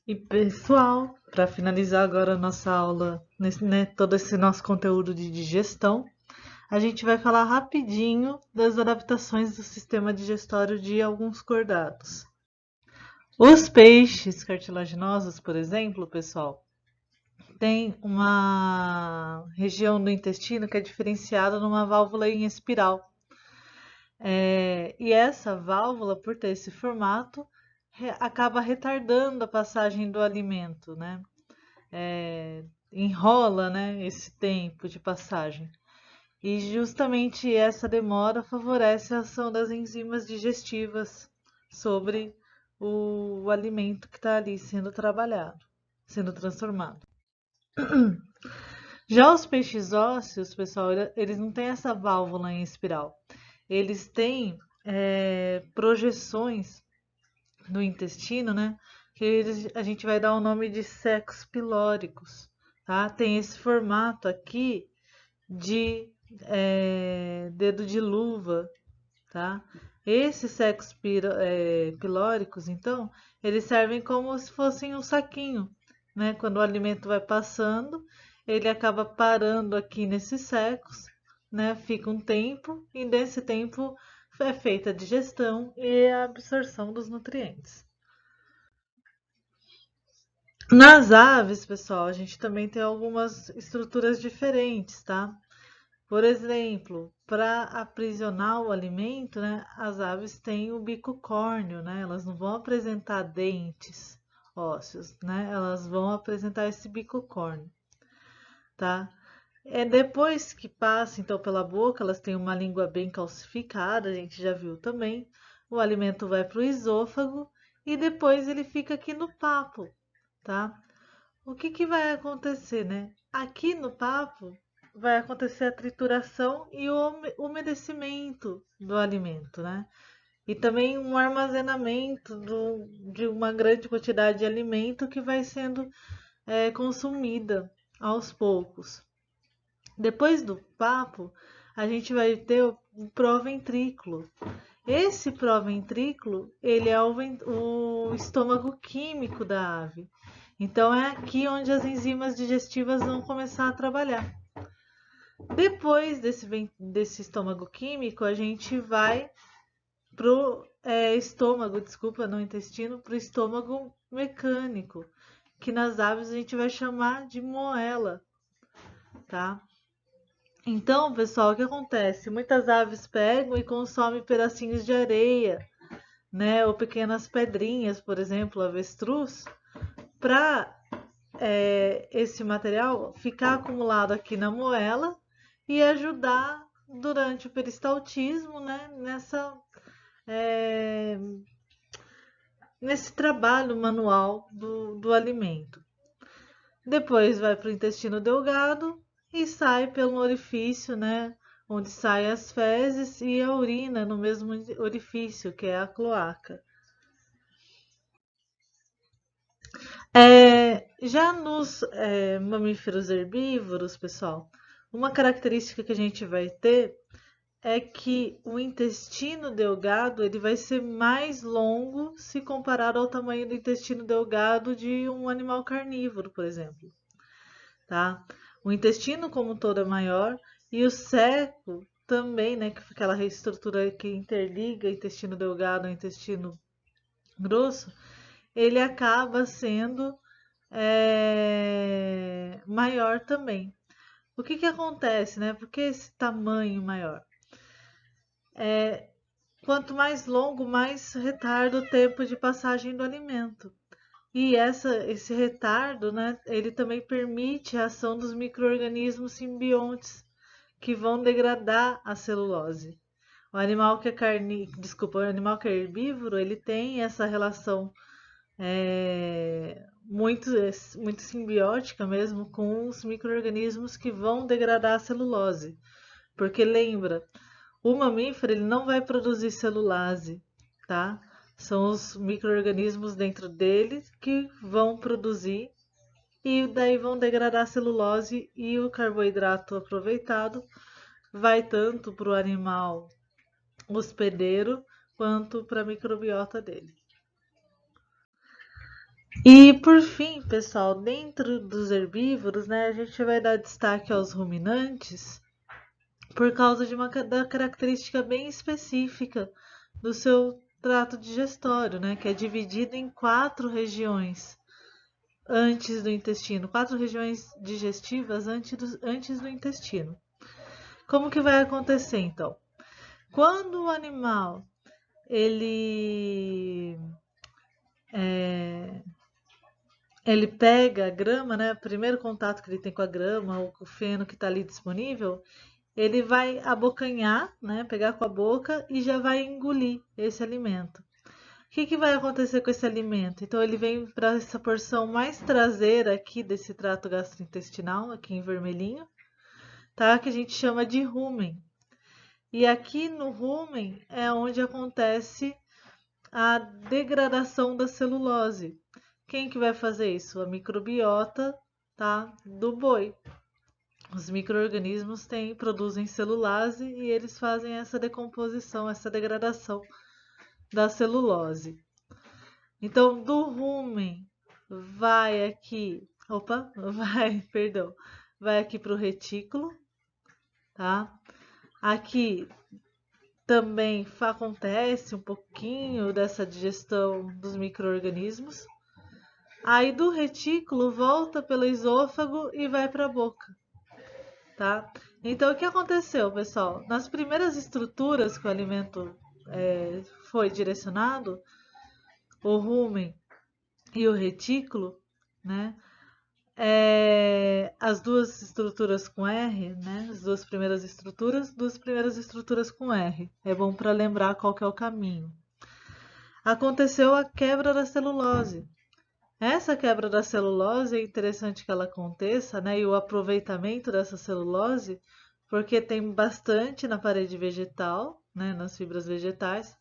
E pessoal, para finalizar agora a nossa aula, todo esse nosso conteúdo de digestão, a gente vai falar rapidinho das adaptações do sistema digestório de alguns cordados. Os peixes cartilaginosos, por exemplo, pessoal, tem uma região do intestino que é diferenciada numa válvula em espiral. E essa válvula, por ter esse formato, acaba retardando a passagem do alimento, né? Enrola, né, esse tempo de passagem. E justamente essa demora favorece a ação das enzimas digestivas sobre o alimento que está ali sendo trabalhado, sendo transformado. Já os peixes ósseos, pessoal, eles não têm essa válvula em espiral. Eles têm projeções no intestino, né? A gente vai dar o nome de sacos pilóricos, tá? Tem esse formato aqui de dedo de luva, tá? Esses sacos pilóricos, então, eles servem como se fossem um saquinho, né? Quando o alimento vai passando, ele acaba parando aqui nesses sacos, né? Fica um tempo e nesse tempo é feita a digestão e a absorção dos nutrientes. Nas aves, pessoal, a gente também tem algumas estruturas diferentes, tá? Por exemplo, para aprisionar o alimento, né, as aves têm o bico córneo, né? Elas não vão apresentar dentes ósseos, né? Elas vão apresentar esse bico córneo, tá? Depois que passa, então, pela boca, elas têm uma língua bem calcificada, a gente já viu também. O alimento vai para o esôfago e depois ele fica aqui no papo, tá? O que que vai acontecer, né? Aqui no papo vai acontecer a trituração e o umedecimento do alimento, né? E também um armazenamento de uma grande quantidade de alimento que vai sendo consumida aos poucos. Depois do papo, a gente vai ter o proventrículo. Esse proventrículo, ele é o estômago químico da ave. Então é aqui onde as enzimas digestivas vão começar a trabalhar. Depois desse estômago químico, a gente vai pro estômago, desculpa, não intestino, pro estômago mecânico, que nas aves a gente vai chamar de moela, tá? Então, pessoal, o que acontece? Muitas aves pegam e consomem pedacinhos de areia, né, ou pequenas pedrinhas, por exemplo, avestruz, para esse material ficar acumulado aqui na moela e ajudar durante o peristaltismo, né, é, nesse trabalho manual do alimento. Depois vai para o intestino delgado e sai pelo orifício, né, onde saem as fezes e a urina no mesmo orifício, que é a cloaca. Já nos mamíferos herbívoros, pessoal, uma característica que a gente vai ter é que o intestino delgado ele vai ser mais longo se comparado ao tamanho do intestino delgado de um animal carnívoro, por exemplo, tá? O intestino como um todo é maior e o ceco também, né, que é aquela reestrutura que interliga intestino delgado ao intestino grosso, ele acaba sendo maior também. O que que acontece, né? Por que esse tamanho maior? Quanto mais longo, mais retarda o tempo de passagem do alimento. E esse retardo, né, ele também permite a ação dos micro-organismos simbiontes que vão degradar a celulose. O animal que é o animal que é herbívoro, ele tem essa relação muito simbiótica mesmo com os micro-organismos que vão degradar a celulose. Porque lembra, o mamífero ele não vai produzir celulase, tá? São os micro-organismos dentro dele que vão produzir e daí vão degradar a celulose e o carboidrato aproveitado vai tanto para o animal hospedeiro quanto para a microbiota dele. E por fim, pessoal, dentro dos herbívoros, né, a gente vai dar destaque aos ruminantes por causa de da característica bem específica do seu trato digestório, né, que é dividido em 4 regiões antes do intestino, 4 regiões digestivas antes do intestino. Como que vai acontecer então? Quando o animal ele ele pega a grama, né? O primeiro contato que ele tem com a grama, ou com o feno que está ali disponível, ele vai abocanhar, né? Pegar com a boca e já vai engolir esse alimento. O que, que vai acontecer com esse alimento? Então ele vem para essa porção mais traseira aqui desse trato gastrointestinal, aqui em vermelhinho, tá? Que a gente chama de rumen. E aqui no rumen é onde acontece a degradação da celulose. Quem que vai fazer isso? A microbiota, tá, do boi. Os micro-organismos produzem celulase e eles fazem essa decomposição, essa degradação da celulose. Então, do rumen vai aqui, perdão, vai aqui para o retículo, tá? Aqui também acontece um pouquinho dessa digestão dos micro-organismos. Aí do retículo volta pelo esôfago e vai para a boca, tá? Então o que aconteceu, pessoal? Nas primeiras estruturas que o alimento foi direcionado, o rumen e o retículo, né? As duas estruturas com R, né? As duas primeiras estruturas com R. É bom para lembrar qual que é o caminho. Aconteceu a quebra da celulose. Essa quebra da celulose é interessante que ela aconteça, né? E o aproveitamento dessa celulose, porque tem bastante na parede vegetal, né? Nas fibras vegetais.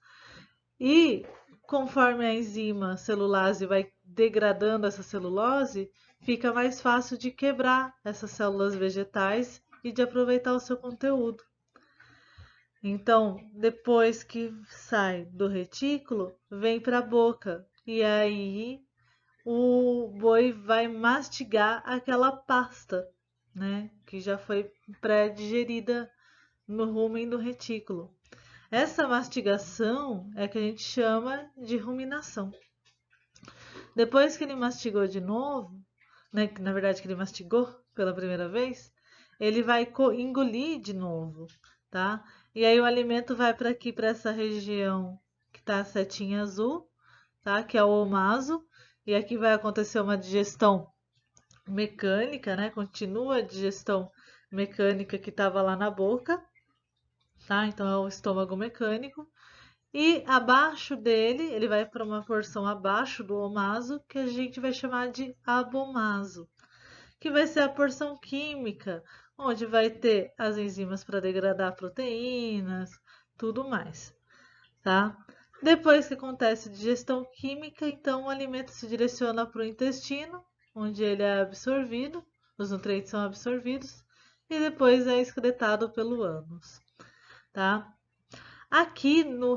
E conforme a enzima celulase vai degradando essa celulose, fica mais fácil de quebrar essas células vegetais e de aproveitar o seu conteúdo. Então, depois que sai do retículo, vem para a boca. E aí o boi vai mastigar aquela pasta, né, que já foi pré-digerida no rumen do retículo. Essa mastigação é que a gente chama de ruminação. Depois que ele mastigou de novo, né, que na verdade que ele mastigou pela primeira vez, ele vai engolir de novo, tá? E aí o alimento vai para aqui, para essa região que tá a setinha azul, tá? Que é o omaso, e aqui vai acontecer uma digestão mecânica, né? Continua a digestão mecânica que estava lá na boca, tá? Então é o estômago mecânico. E abaixo dele, ele vai para uma porção abaixo do omaso, que a gente vai chamar de abomaso, que vai ser a porção química, onde vai ter as enzimas para degradar proteínas, tudo mais, tá? Depois que acontece a digestão química, então o alimento se direciona para o intestino, onde ele é absorvido, os nutrientes são absorvidos, e depois é excretado pelo ânus, tá? Aqui no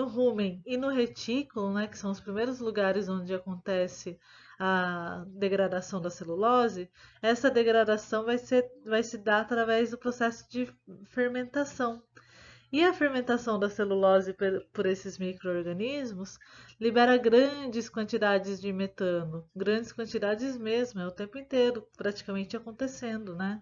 rumen e no retículo, né, que são os primeiros lugares onde acontece a degradação da celulose, essa degradação vai se dar através do processo de fermentação. E a fermentação da celulose por esses micro-organismos libera grandes quantidades de metano, grandes quantidades mesmo, é o tempo inteiro praticamente acontecendo, né?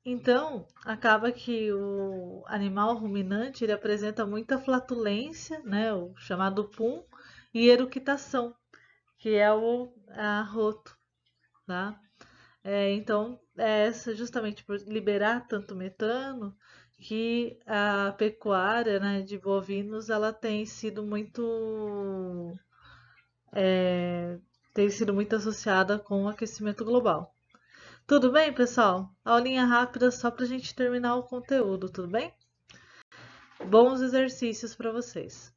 Então, acaba que o animal ruminante ele apresenta muita flatulência, né, o chamado pum, e eructação, que é o arroto, tá? Então, é essa justamente por liberar tanto metano que a pecuária, né, de bovinos ela tem sido muito associada com o aquecimento global. Tudo bem, pessoal? Aulinha rápida só para a gente terminar o conteúdo, tudo bem? Bons exercícios para vocês.